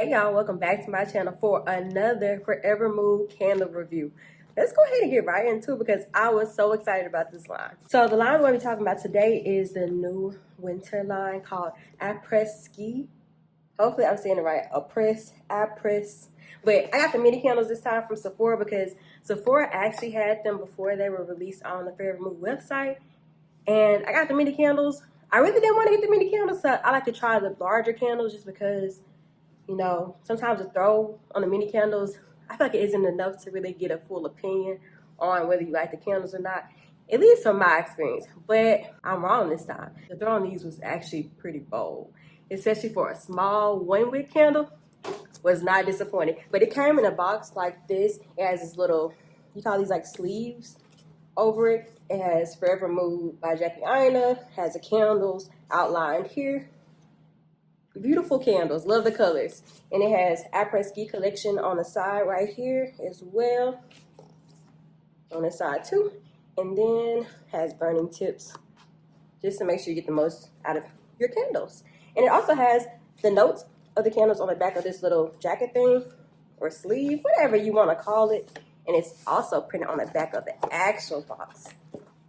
Hey y'all, welcome back to my channel for another Forvr Mood candle review. Let's go ahead and get right into it because I was so excited about this line. So the line we're going to be talking about today is the new winter line called Aprés-Ski. Hopefully I'm saying it right, Aprés. But I got the mini candles this time from Sephora because Sephora actually had them before they were released on the Forvr Mood website. And I got the mini candles. I really didn't want to get the mini candles, so I like to try the larger candles just because, you know, sometimes the throw on the mini candles, I feel like it isn't enough to really get a full opinion on whether you like the candles or not, at least from my experience. But I'm wrong this time. The throw on these was actually pretty bold, especially for a small one-wick candle. Was not disappointing. But it came in a box like this. It has this little, you call these like sleeves over it. It has Forvr Mood by Jackie Aina, has the candles outlined here. Beautiful candles, love the colors. And it has Aprés-Ski collection on the side right here as well, on the side too. And then has burning tips just to make sure you get the most out of your candles. And it also has the notes of the candles on the back of this little jacket thing or sleeve, whatever you want to call it. And it's also printed on the back of the actual box.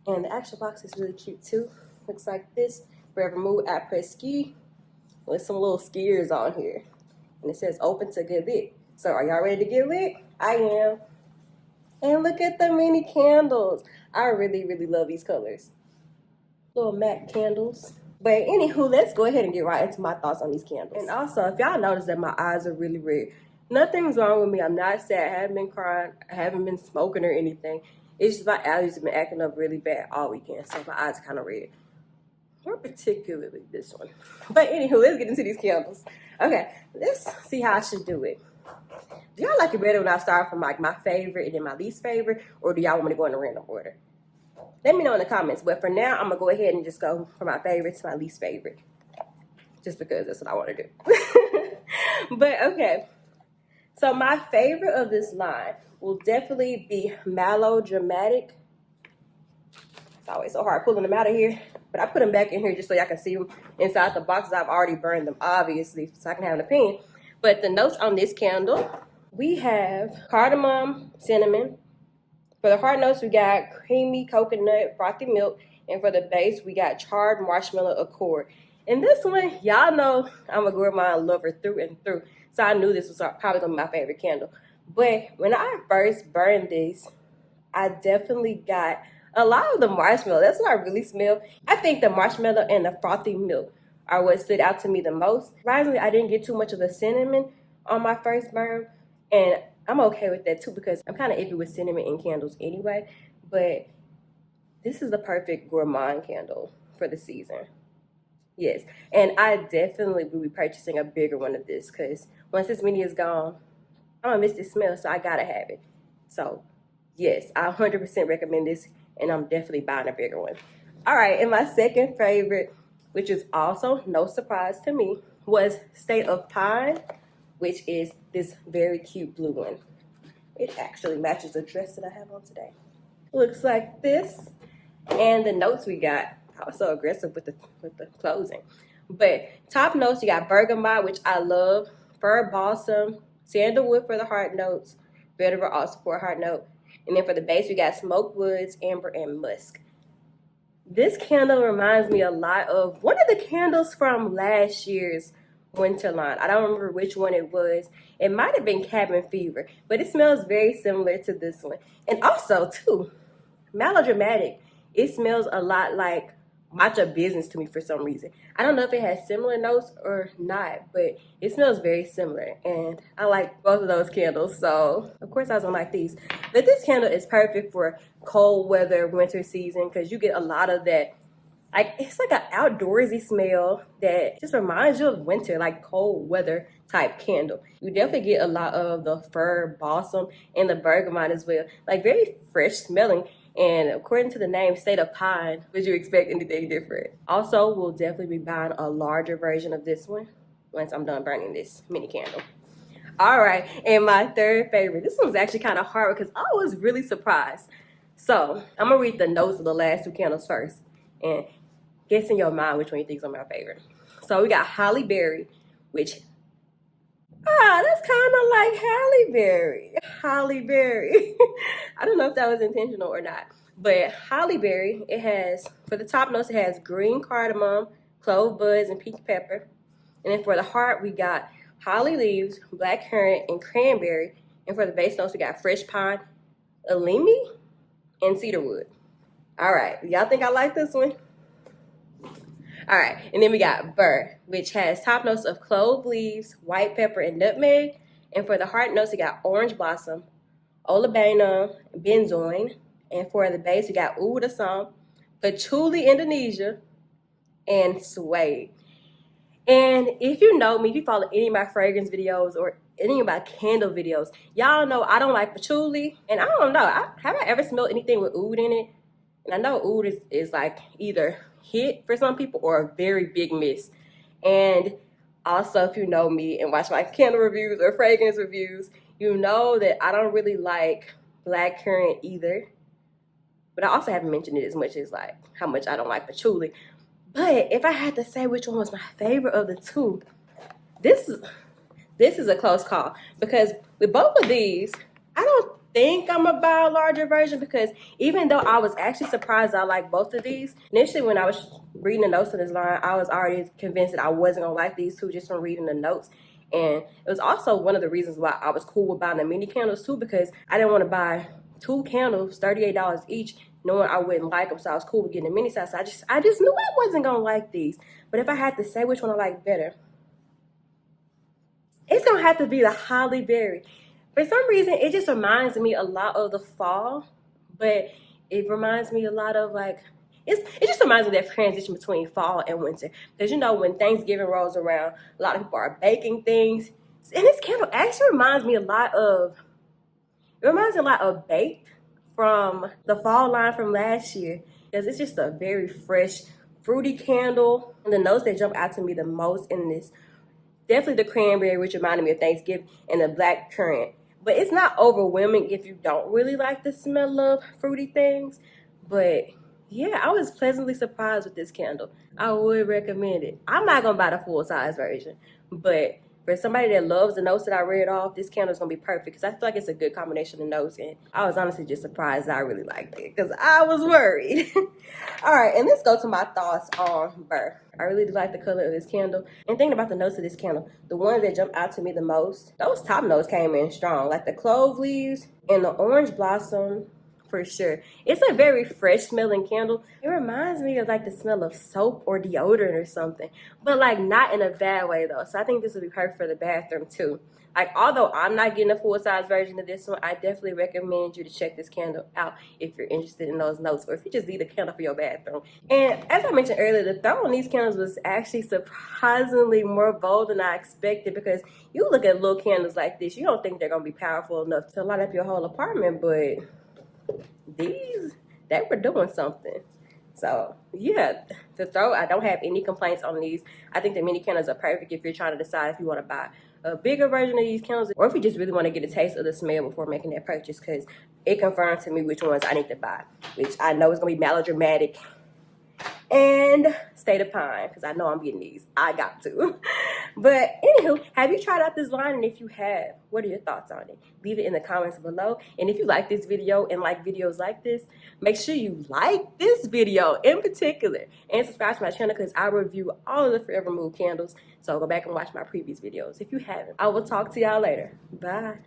And the actual box is really cute too. Looks like this, Forvr Mood Aprés-Ski, with some little skiers on here. And it says open to get lit. So are y'all ready to get lit? I am. And look at the mini candles. I really, really love these colors. Little matte candles. But anywho, let's go ahead and get right into my thoughts on these candles. And also, if y'all notice that my eyes are really red, nothing's wrong with me. I'm not sad. I haven't been crying. I haven't been smoking or anything. It's just my allergies have been acting up really bad all weekend. So my eyes are kind of red. More particularly this one. But anywho, let's get into these candles. Okay, let's see how I should do it. Do y'all like it better when I start from like my favorite and then my least favorite? Or do y'all want me to go in a random order? Let me know in the comments. But for now, I'm going to go ahead and just go from my favorite to my least favorite. Just because that's what I want to do. But okay. So my favorite of this line will definitely be Melodramatic. It's always so hard pulling them out of here. But I put them back in here just so y'all can see them inside the boxes. I've already burned them, obviously, so I can have an opinion. But the notes on this candle, we have cardamom, cinnamon. For the heart notes, we got creamy coconut, frothy milk. And for the base, we got charred marshmallow accord. And this one, y'all know I'm a gourmand lover through and through. So I knew this was probably going to be my favorite candle. But when I first burned this, I definitely got a lot of the marshmallow. That's what I really smell. I think the marshmallow and the frothy milk are what stood out to me the most. Surprisingly, I didn't get too much of the cinnamon on my first burn. And I'm okay with that too because I'm kind of iffy with cinnamon in candles anyway. But this is the perfect gourmand candle for the season. Yes. And I definitely will be purchasing a bigger one of this because once this mini is gone, I'm going to miss this smell. So I got to have it. So yes, I 100% recommend this. And I'm definitely buying a bigger one. All right, and my second favorite, which is also no surprise to me, was State of Pine, which is this very cute blue one. It actually matches the dress that I have on today. Looks like this. And the notes we got, I was so aggressive with the closing. But top notes, you got bergamot, which I love, fir balsam, sandalwood for the heart notes, vetiver also for a heart note. And then for the base, we got smoked woods, amber, and musk. This candle reminds me a lot of one of the candles from last year's winter line. I don't remember which one it was. It might have been Cabin Fever, but it smells very similar to this one. And also, too, Melodramatic. It smells a lot like matcha business to me for some reason. I don't know if it has similar notes or not, but it smells very similar. And I like both of those candles, so of course I was gonna like these. But this candle is perfect for cold weather, winter season, because you get a lot of that, like it's like an outdoorsy smell that just reminds you of winter, like cold weather type candle. You definitely get a lot of the fir balsam and the bergamot as well, like very fresh smelling. And according to the name, State of Pine, would you expect anything different? Also, we'll definitely be buying a larger version of this one once I'm done burning this mini candle. All right, and my third favorite. This one's actually kind of hard because I was really surprised. So I'm going to read the notes of the last two candles first. And guess in your mind which one you think is my favorite. So we got Holly Berry, which like Halle Berry. Halle Berry. I don't know if that was intentional or not. But Halle Berry, it has, for the top notes, it has green cardamom, clove buds, and pink pepper. And then for the heart, we got holly leaves, black currant, and cranberry. And for the base notes, we got fresh pine, elemi, and cedarwood. All right, y'all think I like this one? All right, and then we got Burr, which has top notes of clove leaves, white pepper, and nutmeg. And for the heart notes, we got orange blossom, olebana, benzoin. And for the base, we got oud asam, patchouli Indonesia, and suede. And if you know me, if you follow any of my fragrance videos or any of my candle videos, y'all know I don't like patchouli. And I don't know, have I ever smelled anything with oud in it? And I know oud is like either hit for some people or a very big miss. And also, if you know me and watch my candle reviews or fragrance reviews, you know that I don't really like black currant either. But I also haven't mentioned it as much as like how much I don't like patchouli. But if I had to say which one was my favorite of the two, this is a close call. Because with both of these, I don't think I'm gonna buy a larger version, because even though I was actually surprised I like both of these, initially when I was reading the notes of this line, I was already convinced that I wasn't gonna like these two just from reading the notes. And it was also one of the reasons why I was cool with buying the mini candles too, because I didn't want to buy two candles, $38 each, knowing I wouldn't like them. So I was cool with getting a mini size. So I just knew I wasn't gonna like these. But if I had to say which one I like better, it's gonna have to be the Halle Berry. For some reason, it just reminds me a lot of the fall, but it reminds me a lot of like, it just reminds me of that transition between fall and winter. Because you know, when Thanksgiving rolls around, a lot of people are baking things. And this candle actually reminds me a lot of baked from the fall line from last year. Because it's just a very fresh, fruity candle. And the notes that jump out to me the most in this, definitely the cranberry, which reminded me of Thanksgiving, and the black currant. But it's not overwhelming if you don't really like the smell of fruity things. But yeah, I was pleasantly surprised with this candle. I would recommend it. I'm not gonna buy the full size version, but for somebody that loves the notes that I read off, this candle is gonna be perfect, because I feel like it's a good combination of notes. And I was honestly just surprised that I really liked it, because I was worried. All right, and let's go to my thoughts on Burr. I really do like the color of this candle. And thinking about the notes of this candle, the ones that jump out to me the most, those top notes came in strong, like the clove leaves and the orange blossom. For sure. It's a very fresh smelling candle. It reminds me of like the smell of soap or deodorant or something, but like not in a bad way though. So I think this would be perfect for the bathroom too. Like, although I'm not getting a full-size version of this one, I definitely recommend you to check this candle out if you're interested in those notes, or if you just need a candle for your bathroom. And as I mentioned earlier, the throw on these candles was actually surprisingly more bold than I expected, because you look at little candles like this, you don't think they're going to be powerful enough to light up your whole apartment, but these, they were doing something. So yeah, to throw, I don't have any complaints on these. I think the mini candles are perfect if you're trying to decide if you want to buy a bigger version of these candles, or if you just really want to get a taste of the smell before making that purchase, because it confirmed to me which ones I need to buy, which I know is going to be melodramatic and State of Pine, because I know I'm getting these. I got to. But anywho, have you tried out this line? And if you have, what are your thoughts on it? Leave it in the comments below. And if you like this video and like videos like this, make sure you like this video in particular, and subscribe to my channel, because I review all of the Forvr Mood candles. So go back and watch my previous videos if you haven't. I will talk to y'all later. Bye.